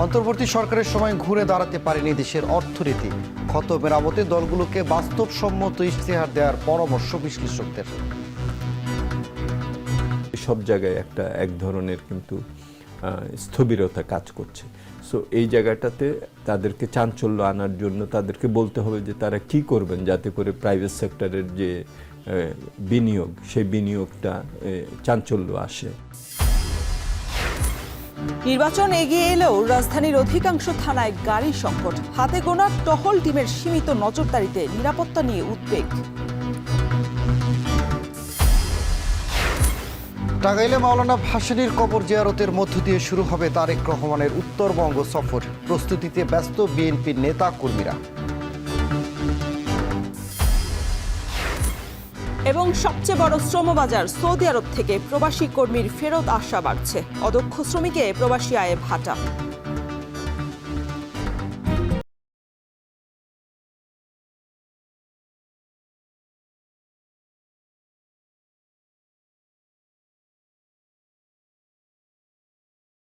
অন্তর্বর্তী সরকারের সময় ঘুরে দাঁড়াতে পারেনি দেশের অর্থনীতি। ক্ষত মেরামতে দলগুলোকে বাস্তবসম্মত ইশতেহার দেওয়ার পরামর্শ বিশ্লেষকদের। সব জায়গায় এক ধরনের কিন্তু স্থবিরতা কাজ করছে। সো এই জায়গাটাতে তাদেরকে চাঞ্চল্য আনার জন্য তাদেরকে বলতে হবে যে তারা কি করবেন যাতে করে প্রাইভেট সেক্টরের যে বিনিয়োগ সেই বিনিয়োগটা চাঞ্চল্য আসে। নির্বাচন এগিয়ে এলেও রাজধানীর অধিকাংশ থানায় গাড়ি সংকট। হাতে গোনা টহল টিমের সীমিত নজরদারিতে নিরাপত্তা নিয়ে উদ্বেগ। টাঙ্গাইলে মাওলানা ভাসানীর কবর জিয়ারতের মধ্য দিয়ে শুরু হবে তারেক রহমানের উত্তরবঙ্গ সফর। প্রস্তুতিতে ব্যস্ত বিএনপির নেতা কর্মীরা। এবং সবচেয়ে বড় শ্রমবাজার সৌদি আরব থেকে প্রবাসী কর্মীর ফেরত আসা বাড়ছে। অদক্ষ শ্রমিকে প্রবাসী আয়ে ভাটা।